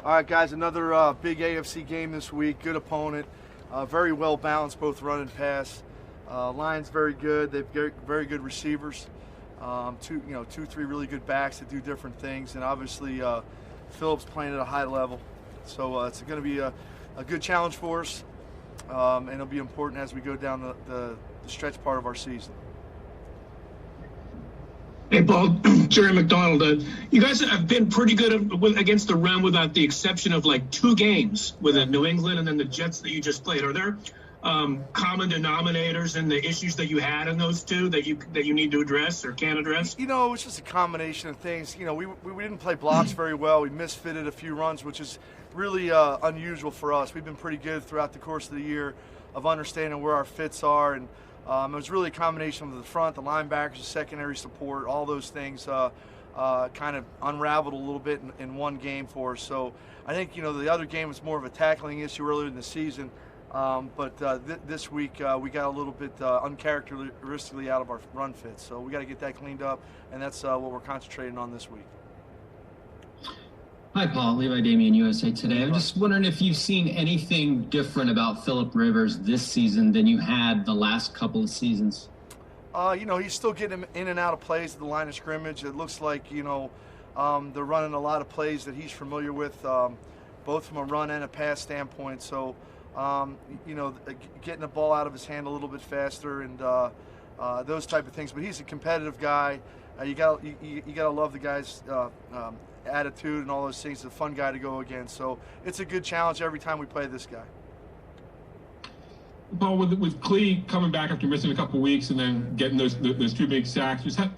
All right, guys, another big AFC game this week. Good opponent, very well balanced, both run and pass. Line's very good. They've got very good receivers. Three really good backs that do different things, and obviously Phillips playing at a high level. So it's going to be a good challenge for us, and it'll be important as we go down the stretch part of our season. Hey, Paul, Jerry McDonald, you guys have been pretty good against the run without the exception of like 2 games with New England and then the Jets that you just played. Are there common denominators in the issues that you had in those 2 that you need to address or can address? It's just a combination of things. We didn't play blocks very well. We misfitted a few runs, which is really unusual for us. We've been pretty good throughout the course of the year of understanding where our fits are, and it was really a combination of the front, the linebackers, the secondary support, all those things kind of unraveled a little bit in one game for us. So I think, the other game was more of a tackling issue earlier in the season. But this week we got a little bit uncharacteristically out of our run fits. So we got to get that cleaned up, and that's what we're concentrating on this week. Hi, Paul. Levi Damien, USA Today. I'm just wondering if you've seen anything different about Phillip Rivers this season than you had the last couple of seasons. He's still getting him in and out of plays at the line of scrimmage. It looks like, they're running a lot of plays that he's familiar with, both from a run and a pass standpoint. So, getting the ball out of his hand a little bit faster and those type of things. But he's a competitive guy. You gotta love the guy's attitude and all those things. He's a fun guy to go against. So it's a good challenge every time we play this guy. Paul, with Clee coming back after missing a couple of weeks and then getting those 2 big sacks, just how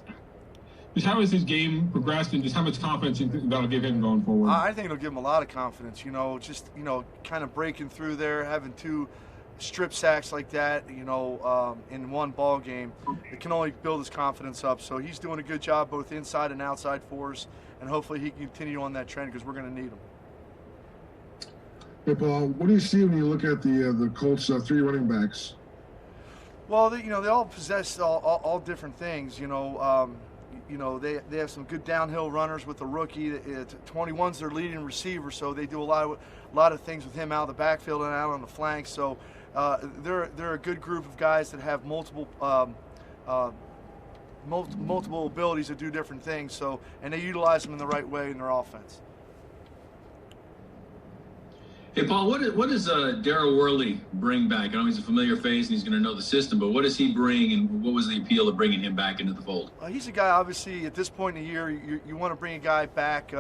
has his game progressed, and just how much confidence you think that'll give him going forward? I think it'll give him a lot of confidence. Kind of breaking through there, having 2 strip sacks like that, in one ball game, it can only build his confidence up. So he's doing a good job both inside and outside for us, and hopefully he can continue on that trend because we're going to need him. Hey, Paul, what do you see when you look at the Colts' 3 running backs? Well, they all possess all different things. They have some good downhill runners with the rookie. 21's their leading receiver, so they do a lot of things with him out of the backfield and out on the flanks. So they're a good group of guys that have multiple abilities to do different things. So, and they utilize them in the right way in their offense. Hey, Paul, what does Darryl Worley bring back? I know he's a familiar face and he's going to know the system, but what does he bring, and what was the appeal of bringing him back into the fold? He's a guy, obviously, at this point in the year, you want to bring a guy back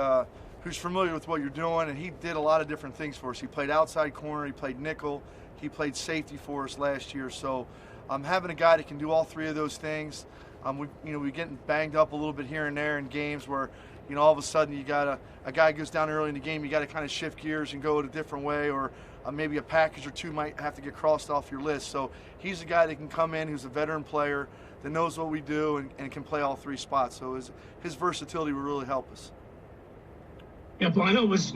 who's familiar with what you're doing, and he did a lot of different things for us. He played outside corner, he played nickel, he played safety for us last year. So having a guy that can do all 3 of those things, we're getting banged up a little bit here and there in games where, all of a sudden you got a guy goes down early in the game, you got to kind of shift gears and go a different way, or maybe a package or 2 might have to get crossed off your list. So he's a guy that can come in who's a veteran player that knows what we do and can play all 3 spots. So his versatility will really help us. Yeah, Paul, I know it was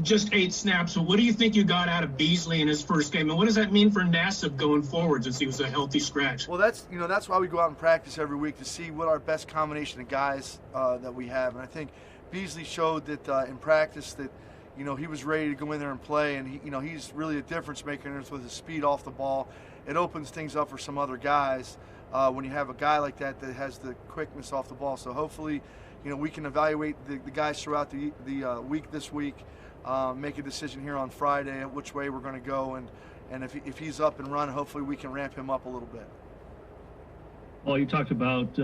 just 8 snaps, so what do you think you got out of Beasley in his first game, and what does that mean for Nassib going forward since he was a healthy scratch? Well, that's why we go out and practice every week to see what our best combination of guys that we have. And I think Beasley showed that in practice that he was ready to go in there and play, and he's really a difference maker with his speed off the ball. It opens things up for some other guys when you have a guy like that has the quickness off the ball. So hopefully, we can evaluate the guys throughout the week this week, make a decision here on Friday at which way we're going to go, and if he's up and running, hopefully we can ramp him up a little bit. Well, you talked about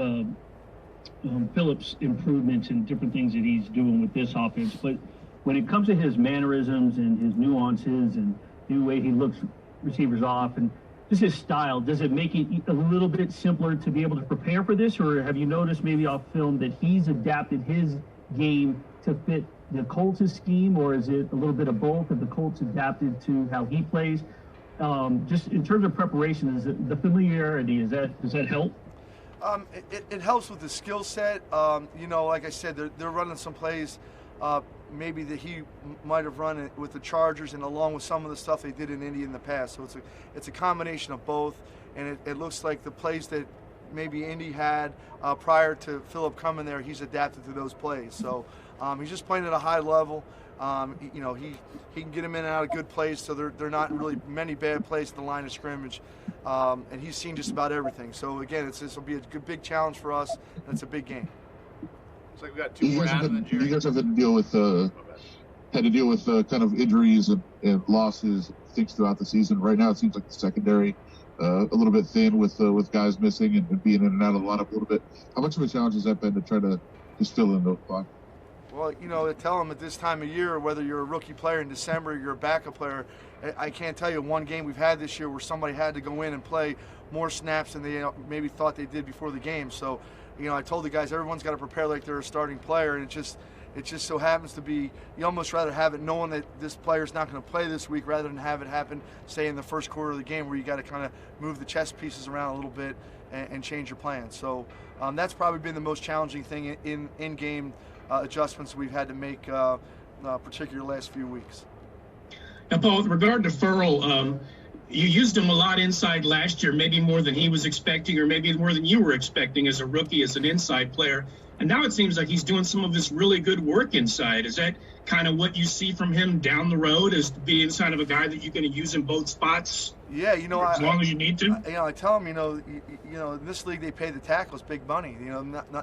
Phillips' improvements and different things that he's doing with this offense, but when it comes to his mannerisms and his nuances and the way he looks receivers off and just his style, does it make it a little bit simpler to be able to prepare for this, or have you noticed maybe off film that he's adapted his game to fit the Colts' scheme, or is it a little bit of both? Have the Colts adapted to how he plays? Just in terms of preparation, is it the familiarity, does that help? It helps with the skill set. Like I said, they're running some plays maybe that he might have run it with the Chargers, and along with some of the stuff they did in Indy in the past. So it's a combination of both, and it looks like the plays that maybe Indy had prior to Phillip coming there, he's adapted to those plays. So he's just playing at a high level. He can get them in and out of good plays, so they're not really many bad plays at the line of scrimmage. And he's seen just about everything. So again, this will be a big challenge for us, and it's a big game. Looks like we got two more out of the You guys have had to deal with kind of injuries and losses, things throughout the season. Right now, it seems like the secondary a little bit thin with guys missing and being in and out of the lineup a little bit. How much of a challenge has that been to try to just fill in those spots? Well, they tell them at this time of year, whether you're a rookie player in December or you're a backup player, I can't tell you one game we've had this year where somebody had to go in and play more snaps than they maybe thought they did before the game. So, I told the guys everyone's got to prepare like they're a starting player, and it just so happens to be you almost rather have it knowing that this player's not going to play this week rather than have it happen, say, in the first quarter of the game where you got to kind of move the chess pieces around a little bit and change your plans. So that's probably been the most challenging thing in-game adjustments we've had to make, particularly the last few weeks. Now, Paul, with regard to Furl, you used him a lot inside last year, maybe more than he was expecting or maybe more than you were expecting as a rookie, as an inside player. And now it seems like he's doing some of this really good work inside. Is that kind of what you see from him down the road, is to be inside of a guy that you're going to use in both spots? Yeah, as long as you need to. I tell him, in this league they pay the tackles big money.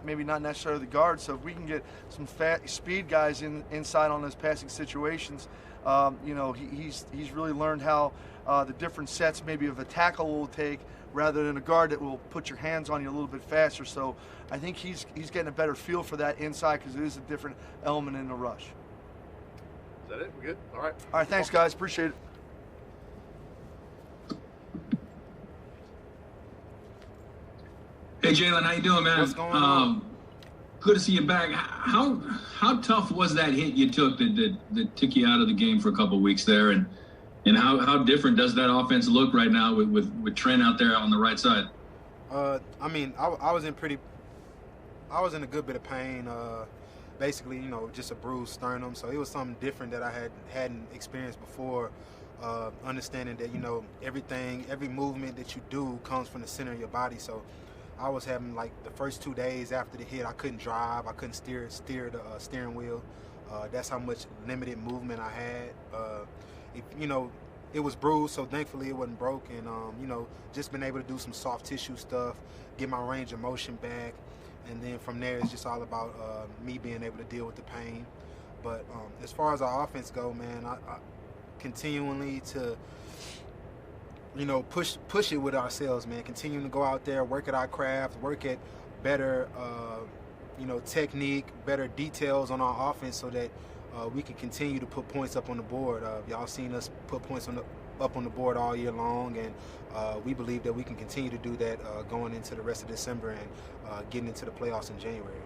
Maybe not necessarily the guards. So if we can get some speed guys inside on those passing situations, he's really learned how the different sets maybe of a tackle will take rather than a guard that will put your hands on you a little bit faster. So I think he's getting a better feel for that inside because it is a different element in the rush. Is that it? We good? All right. All right, thanks, guys. Appreciate it. Hey, Jalen, how you doing, man? What's going on? Good to see you back. How tough was that hit you took that took you out of the game for a couple of weeks there, and how different does that offense look right now with Trent out there on the right side? I was in a good bit of pain. Basically, just a bruised sternum. So it was something different that I hadn't experienced before. Understanding that every movement that you do comes from the center of your body. So I was having, like, the first 2 days after the hit, I couldn't drive. I couldn't steer the steering wheel. That's how much limited movement I had. It was bruised, so thankfully it wasn't broken. Just been able to do some soft tissue stuff, get my range of motion back, and then from there it's just all about me being able to deal with the pain. But as far as our offense go, man, I continually to push it with ourselves, man. Continuing to go out there, work at our craft, work at better technique, better details on our offense, so that we can continue to put points up on the board. Y'all seen us put points up on the board all year long, and we believe that we can continue to do that going into the rest of December and getting into the playoffs in January.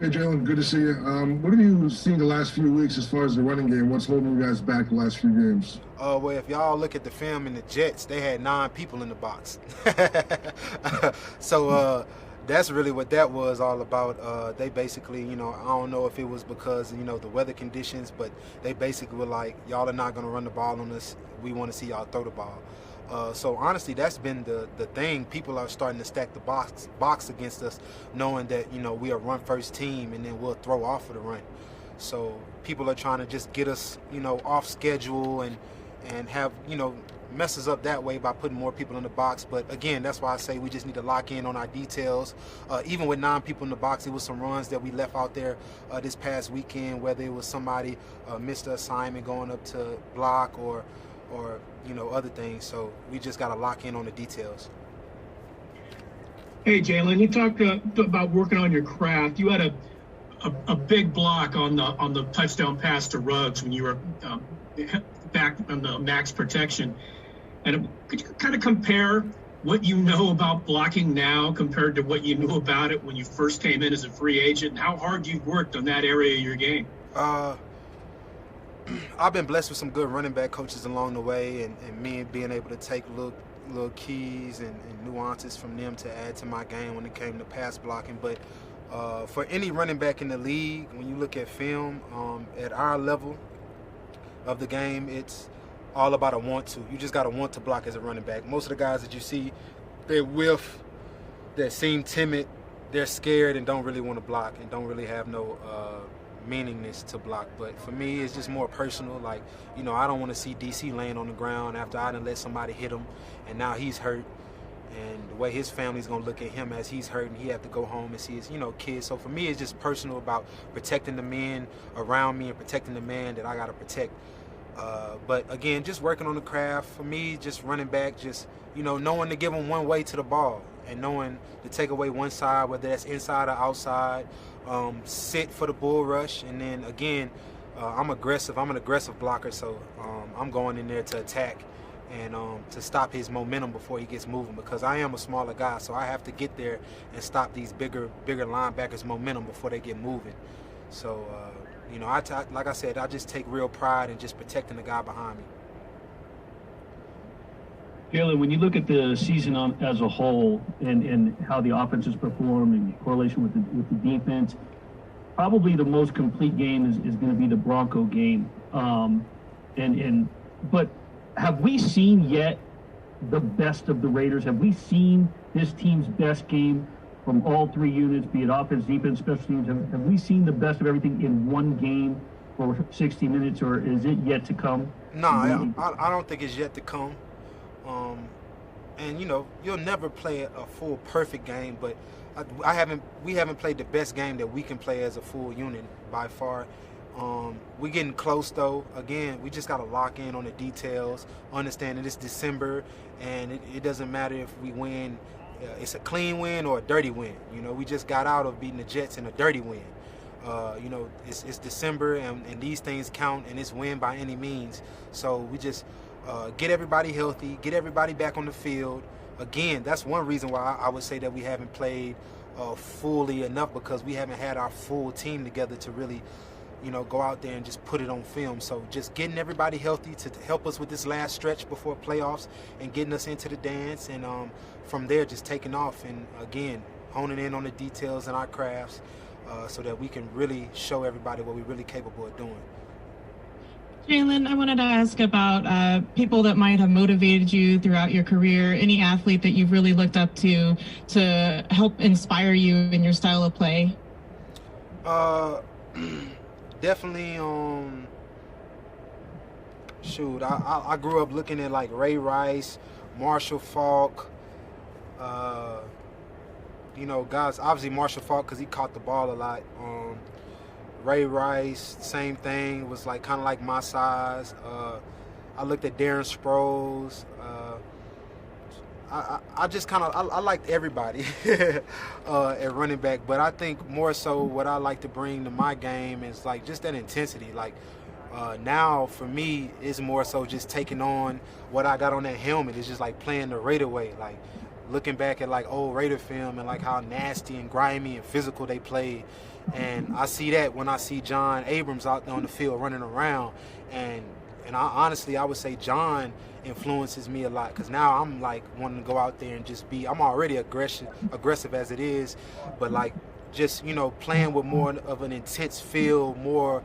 Hey, Jalen, good to see you. What have you seen the last few weeks as far as the running game? What's holding you guys back the last few games? Well, if y'all look at the film in the Jets, they had 9 people in the box. So that's really what that was all about. They basically, I don't know if it was because, the weather conditions, but they basically were like, y'all are not going to run the ball on us. We want to see y'all throw the ball. So honestly, that's been the thing. People are starting to stack the box against us, knowing that we are a run-first team, and then we'll throw off of the run. So people are trying to just get us, off schedule and have messes up that way by putting more people in the box. But again, that's why I say we just need to lock in on our details. Even with 9 people in the box, it was some runs that we left out there this past weekend, whether it was somebody missed an assignment going up to block or other things. So we just got to lock in on the details. Hey, Jalen, you talked about working on your craft. You had a big block on the touchdown pass to Ruggs when you were back on the max protection. And could you kind of compare what you know about blocking now compared to what you knew about it when you first came in as a free agent, and how hard you've worked on that area of your game? I've been blessed with some good running back coaches along the way, and me being able to take little keys and nuances from them to add to my game when it came to pass blocking. But for any running back in the league, when you look at film, at our level of the game, it's all about a want to. You just got to want to block as a running back. Most of the guys that you see, they're that seem timid, they're scared and don't really want to block and don't really have no meaningness to block. But for me, it's just more personal. Like, you know, I don't want to see DC laying on the ground after I done let somebody hit him, and now he's hurt. And the way his family's gonna look at him as he's hurt, and he have to go home and see his, you know, kids. So for me, it's just personal about protecting the men around me and protecting the man that I gotta protect. But again, just working on the craft. For me, just running back, just, you know, knowing to give them one way to the ball and knowing to take away one side, whether that's inside or outside. Sit for the bull rush, and then again, I'm aggressive. I'm an aggressive blocker, so I'm going in there to attack and to stop his momentum before he gets moving, because I am a smaller guy, so I have to get there and stop these bigger linebackers' momentum before they get moving. So, you know, like I said, I just take real pride in just protecting the guy behind me. Jalen, when you look at the season as a whole and how the offense has performed in correlation with the defense, probably the most complete game is going to be the Bronco game. But have we seen yet the best of the Raiders? Have we seen this team's best game from all three units, be it offense, defense, special teams? Have we seen the best of everything in one game for 60 minutes, or is it yet to come? No, I don't think it's yet to come. And you know, you'll never play a full perfect game, but we haven't played the best game that we can play as a full unit by far. We're getting close though. Again, we just got to lock in on the details, understand that it's December, and it doesn't matter if we win, it's a clean win or a dirty win. You know, we just got out of beating the Jets in a dirty win. You know, it's December, and these things count, and it's win by any means. So we just get everybody healthy, get everybody back on the field. Again, that's one reason why I would say that we haven't played fully enough, because we haven't had our full team together to really, you know, go out there and just put it on film. So just getting everybody healthy to help us with this last stretch before playoffs and getting us into the dance, and from there just taking off and, again, honing in on the details and our crafts so that we can really show everybody what we're really capable of doing. Jalen, I wanted to ask about people that might have motivated you throughout your career, any athlete that you've really looked up to help inspire you in your style of play. Definitely, I grew up looking at like Ray Rice, Marshall Faulk, you know, guys, obviously Marshall Faulk because he caught the ball a lot. Ray Rice, same thing, was like kind of like my size. I looked at Darren Sproles. I just kind of I liked everybody at running back, but I think more so what I like to bring to my game is like just that intensity. Like now for me, it's more so just taking on what I got on that helmet. It's just like playing the Raider way, like looking back at like old Raider film and like how nasty and grimy and physical they played. And I see that when I see John Abrams out there on the field running around, and I would say John influences me a lot, because now I'm like wanting to go out there and just be. I'm already aggressive as it is, but like just, you know, playing with more of an intense feel, more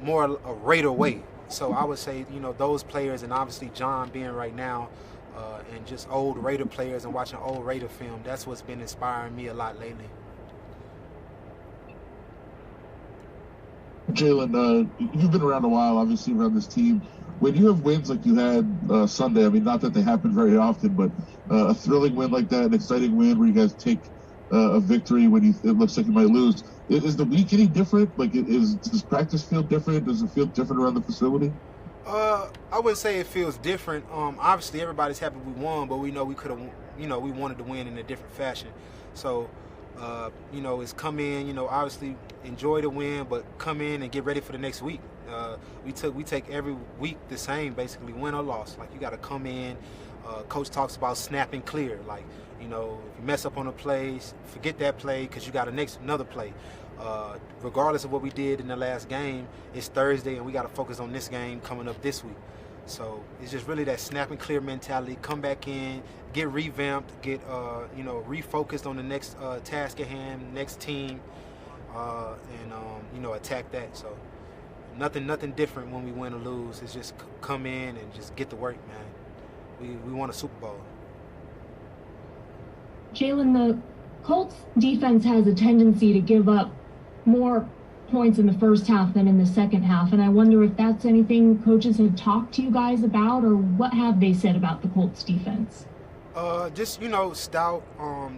a Raider way. So I would say, you know, those players, and obviously John being right now, and just old Raider players and watching old Raider film. That's what's been inspiring me a lot lately. Jalen, you've been around a while, obviously, around this team. When you have wins like you had Sunday, I mean, not that they happen very often, but a thrilling win like that, an exciting win where you guys take a victory when it looks like you might lose, is the week any different? Like, does practice feel different? Does it feel different around the facility? I wouldn't say it feels different. Obviously, everybody's happy we won, but we know we could have, you know, we wanted to win in a different fashion. So, you know, it's come in, you know, obviously enjoy the win, but come in and get ready for the next week. We take every week the same, basically, win or loss. Like, you got to come in. Coach talks about snapping clear. Like, you know, if you mess up on a play, forget that play because you got another play. Regardless of what we did in the last game, it's Thursday and we got to focus on this game coming up this week. So it's just really that snap and clear mentality. Come back in, get revamped, get you know, refocused on the next task at hand, next team, and you know, attack that. So nothing different when we win or lose. It's just come in and just get to work, man. We won a Super Bowl. Jalen, the Colts defense has a tendency to give up more points in the first half than in the second half. And I wonder if that's anything coaches have talked to you guys about, or what have they said about the Colts defense? Just, stout.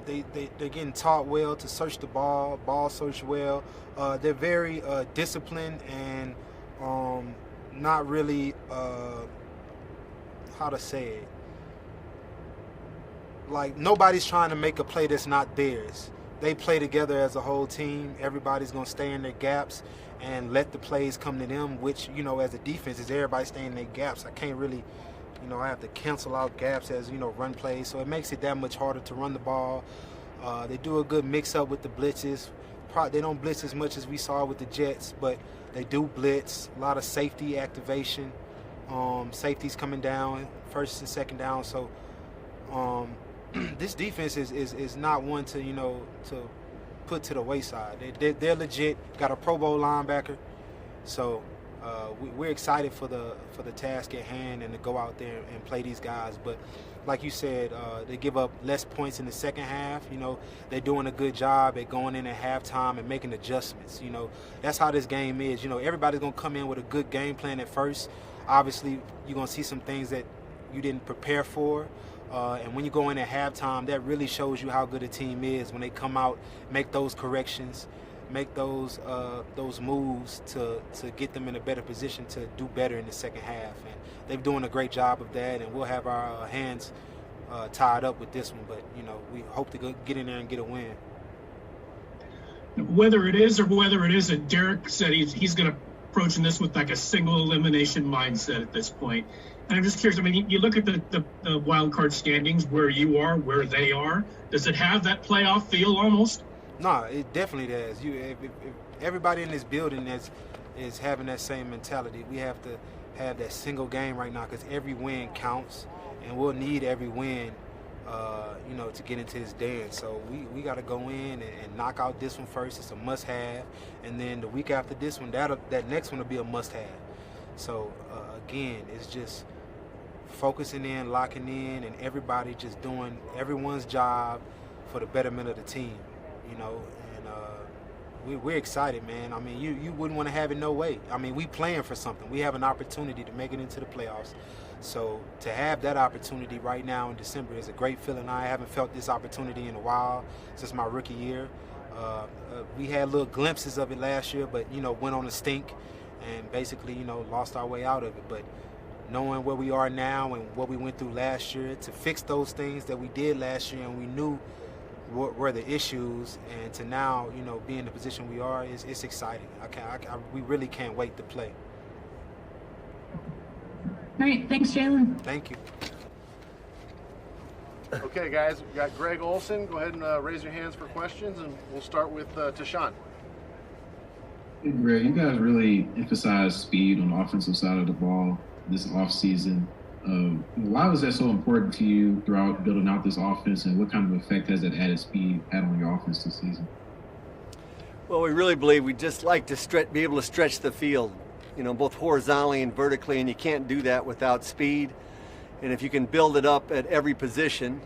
They're getting taught well to search the ball search well. They're very disciplined and not really, how to say it, like nobody's trying to make a play that's not theirs. They play together as a whole team. Everybody's going to stay in their gaps and let the plays come to them, which, as a defense, is everybody staying in their gaps. I can't really, I have to cancel out gaps as, run plays. So it makes it that much harder to run the ball. They do a good mix-up with the blitzes. They don't blitz as much as we saw with the Jets, but they do blitz. A lot of safety activation. Safeties coming down, first and second down. So this defense is not one to, to put to the wayside. They're legit. Got a Pro Bowl linebacker. So we're excited for the task at hand and to go out there and play these guys. But like you said, they give up less points in the second half. They're doing a good job at going in at halftime and making adjustments. That's how this game is. Everybody's going to come in with a good game plan at first. Obviously, you're going to see some things that you didn't prepare for. And when you go in at halftime, that really shows you how good a team is when they come out, make those corrections, make those moves to get them in a better position to do better in the second half. And they're doing a great job of that, and we'll have our hands tied up with this one. But, we hope to get in there and get a win. Whether it is or whether it isn't, Derek said he's going to approaching this with like a single elimination mindset at this point. And I'm just curious, you look at the wild card standings, where you are, where they are. Does it have that playoff feel almost? No, it definitely does. If everybody in this building is having that same mentality. We have to have that single game right now because every win counts, and we'll need every win, to get into this dance. So we got to go in and knock out this one first. It's a must-have, and then the week after this one, that next one will be a must-have. So again, it's just focusing in, locking in, and everybody just doing everyone's job for the betterment of the team, and we're excited, man. You wouldn't want to have it no way. We playing for something. We have an opportunity to make it into the playoffs. So to have that opportunity right now in December is a great feeling. I haven't felt this opportunity in a while since my rookie year. We had little glimpses of it last year, but, went on a stink and basically, lost our way out of it. But knowing where we are now and what we went through last year, to fix those things that we did last year and we knew what were the issues, and to now, be in the position we are, it's exciting. We really can't wait to play. All right, thanks, Jalen. Thank you. Okay, guys, we got Greg Olson. Go ahead and raise your hands for questions, and we'll start with Tashawn. Hey, Greg, you guys really emphasize speed on the offensive side of the ball this offseason. Why was that so important to you throughout building out this offense, and what kind of effect has that added speed had on your offense this season? Well, we really believe we just like to be able to stretch the field, both horizontally and vertically, and you can't do that without speed. And if you can build it up at every position,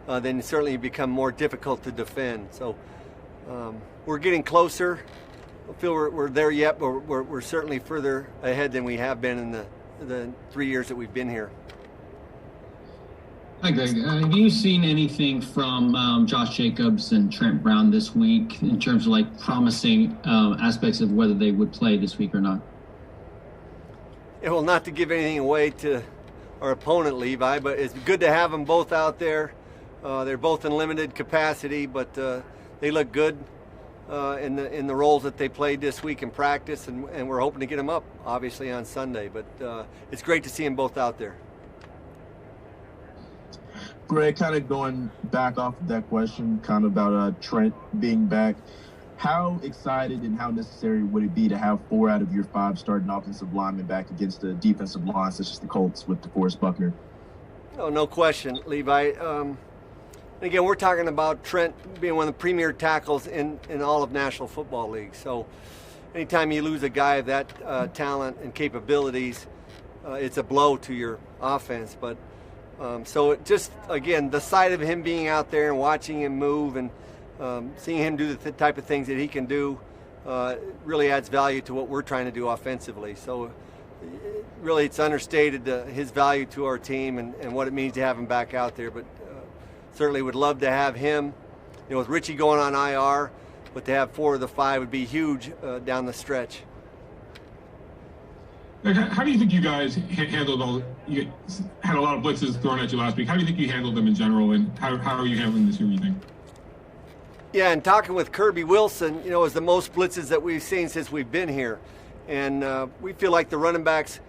then certainly you become more difficult to defend. So we're getting closer. I don't feel we're there yet, but we're certainly further ahead than we have been in the 3 years that we've been here. Hi, Greg. Have you seen anything from Josh Jacobs and Trent Brown this week in terms of promising aspects of whether they would play this week or not? Yeah, well, not to give anything away to our opponent, Levi, but it's good to have them both out there. They're both in limited capacity, but they look good in the roles that they played this week in practice, and we're hoping to get them up, obviously, on Sunday. But it's great to see them both out there. Greg, kind of going back off of that question, kind of about Trent being back, how excited and how necessary would it be to have 4 out of your 5 starting offensive linemen back against a defensive line such as the Colts with DeForest Buckner? Oh, no question, Levi. Again, we're talking about Trent being one of the premier tackles in all of National Football League. So anytime you lose a guy of that talent and capabilities, it's a blow to your offense. But so it just, again, the sight of him being out there and watching him move and seeing him do the type of things that he can do really adds value to what we're trying to do offensively. So really it's understated his value to our team and what it means to have him back out there. But certainly would love to have him. You know, with Richie going on IR, but to have 4 of the 5 would be huge down the stretch. How do you think you guys handled you had a lot of blitzes thrown at you last week. How do you think you handled them in general, and how are you handling this year, you think? Yeah, and talking with Kirby Wilson, you know, is the most blitzes that we've seen since we've been here. And we feel like the running backs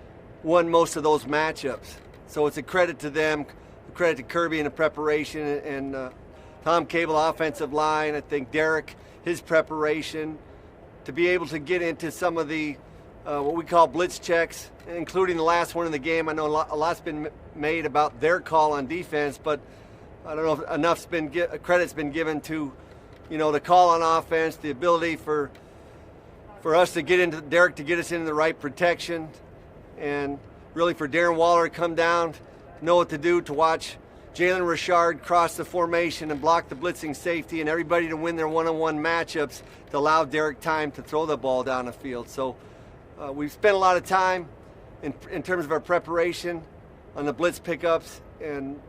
won most of those matchups. So it's a credit to them, a credit to Kirby in the preparation, and Tom Cable, offensive line. I think Derek, his preparation, to be able to get into some of the what we call blitz checks, including the last one in the game. I know a lot's been made about their call on defense, but I don't know if enough's been credit's been given to, you know, the call on offense, the ability for us to get into Derek to get us into the right protection, and really for Darren Waller to come down, know what to do to watch Jalen Richard cross the formation and block the blitzing safety, and everybody to win their one-on-one matchups to allow Derek time to throw the ball down the field. So we've spent a lot of time in terms of our preparation on the blitz pickups, and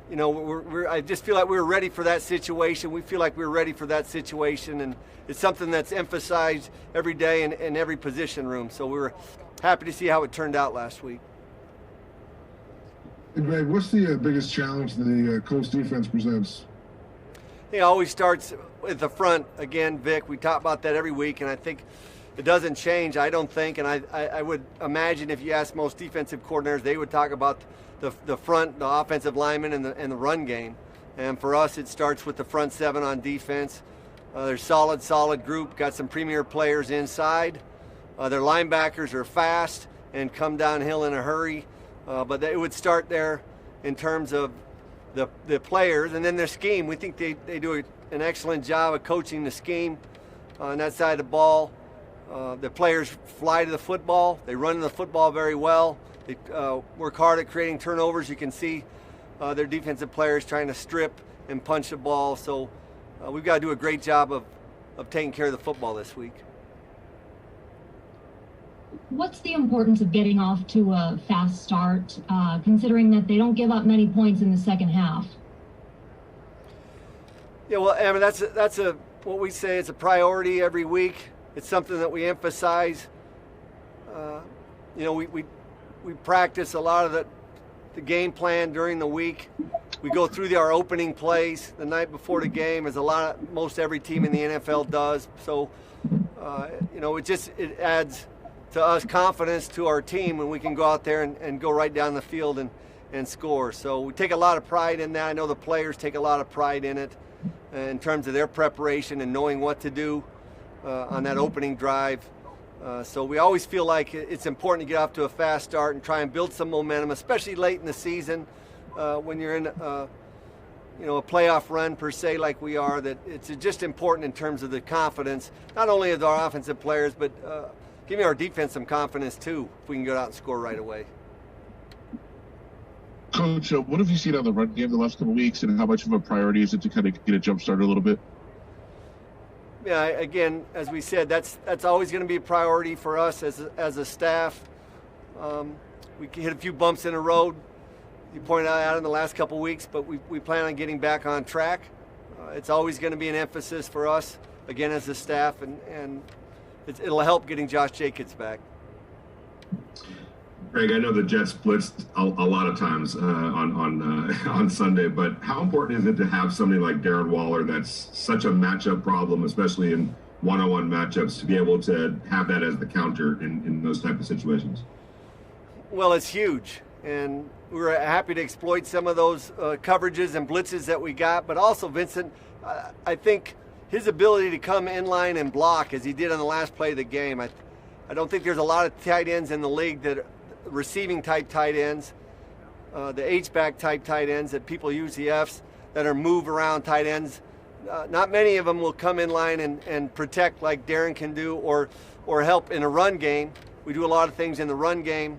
you know, I just feel like we were ready for that situation. We feel like we were ready for that situation, and it's something that's emphasized every day in every position room. So we were happy to see how it turned out last week. Hey, Greg, what's the biggest challenge the Colts defense presents? It always starts with the front. Again, Vic, we talk about that every week, and I think it doesn't change, I don't think. And I would imagine if you ask most defensive coordinators, they would talk about the front, the offensive linemen, and the run game. And for us, it starts with the front 7 on defense. They're solid group, got some premier players inside. Their linebackers are fast and come downhill in a hurry. But it would start there in terms of the players, and then their scheme. We think they do an excellent job of coaching the scheme on that side of the ball. The players fly to the football. They run the football very well. They work hard at creating turnovers. You can see their defensive players trying to strip and punch the ball. So we've got to do a great job of taking care of the football this week. What's the importance of getting off to a fast start, considering that they don't give up many points in the second half? Yeah, well, I mean, that's what we say is a priority every week. It's something that we emphasize. You know, we practice a lot of the game plan during the week. We go through our opening plays the night before the game, as most every team in the NFL does. So, you know, it adds to us confidence to our team when we can go out there and go right down the field and score. So we take a lot of pride in that. I know the players take a lot of pride in it in terms of their preparation and knowing what to do on that opening drive. So we always feel like it's important to get off to a fast start and try and build some momentum, especially late in the season when you're in a playoff run per se like we are. That it's just important in terms of the confidence, not only of our offensive players, but giving our defense some confidence too, if we can go out and score right away. Coach, what have you seen on the run game the last couple of weeks, and how much of a priority is it to kind of get a jump started a little bit? Yeah, again, as we said, that's always going to be a priority for us as a staff. We hit a few bumps in the road, you pointed out in the last couple of weeks, but we plan on getting back on track. It's always going to be an emphasis for us, again, as a staff, and it'll help getting Josh Jacobs back. Greg, I know the Jets blitzed a lot of times on Sunday, but how important is it to have somebody like Darren Waller that's such a matchup problem, especially in one-on-one matchups, to be able to have that as the counter in those type of situations? Well, it's huge, and we were happy to exploit some of those coverages and blitzes that we got, but also, Vincent, I think his ability to come in line and block, as he did on the last play of the game, I don't think there's a lot of tight ends in the league that receiving type tight ends, the H-back type tight ends that people use the Fs, that are move around tight ends. Not many of them will come in line and protect like Darren can do, or help in a run game. We do a lot of things in the run game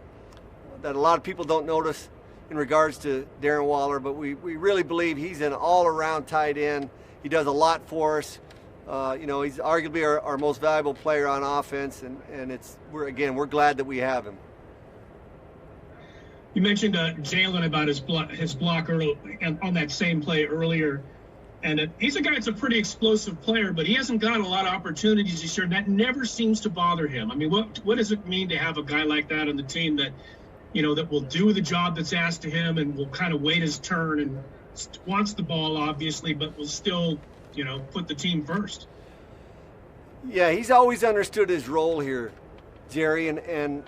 that a lot of people don't notice in regards to Darren Waller, but we really believe he's an all-around tight end. He does a lot for us. He's arguably our most valuable player on offense, and we're glad that we have him. You mentioned Jalen about his block early, on that same play earlier, and he's a guy that's a pretty explosive player, but he hasn't got a lot of opportunities this year, and that never seems to bother him. I mean, what does it mean to have a guy like that on the team that, that will do the job that's asked of him and will kind of wait his turn and wants the ball, obviously, but will still, put the team first? Yeah, he's always understood his role here, Jerry, and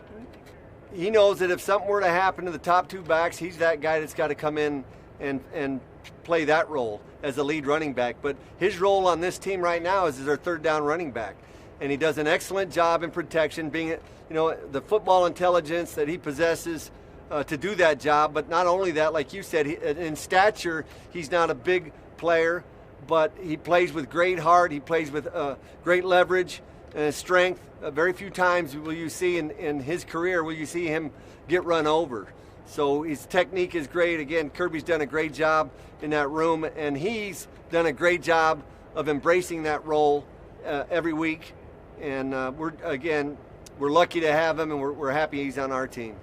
he knows that if something were to happen to the top two backs, he's that guy that's got to come in and play that role as the lead running back. But his role on this team right now is as our third down running back, and he does an excellent job in protection, being the football intelligence that he possesses to do that job. But not only that, like you said, in stature, he's not a big player, but he plays with great heart. He plays with great leverage and strength. Very few times will you see in his career will you see him get run over. So his technique is great. Again, Kirby's done a great job in that room, and he's done a great job of embracing that role every week. And we're lucky to have him, and we're happy he's on our team.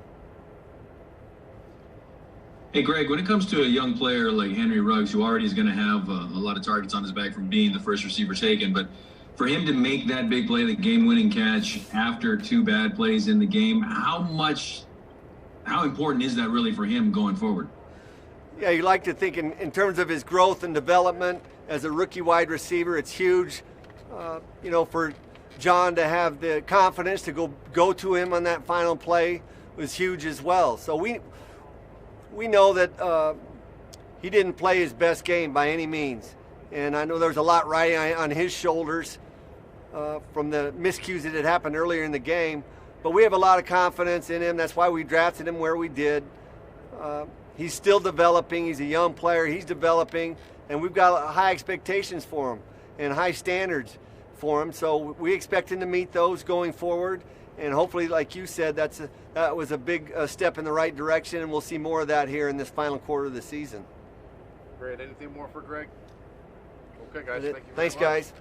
Hey, Greg, when it comes to a young player like Henry Ruggs, who already is going to have a lot of targets on his back from being the first receiver taken, but for him to make that big play, the game-winning catch after two bad plays in the game, how important is that really for him going forward? Yeah, you like to think in terms of his growth and development as a rookie wide receiver, it's huge. For John to have the confidence to go to him on that final play was huge as well. So we know that he didn't play his best game by any means. And I know there's a lot riding on his shoulders from the miscues that had happened earlier in the game. But we have a lot of confidence in him. That's why we drafted him where we did. He's still developing. He's a young player. He's developing. And we've got high expectations for him and high standards for him. So we expect him to meet those going forward. And hopefully, like you said, that was a big step in the right direction, and we'll see more of that here in this final quarter of the season. Great. Anything more for Greg? Okay, guys. Thank you very Thanks, much. guys.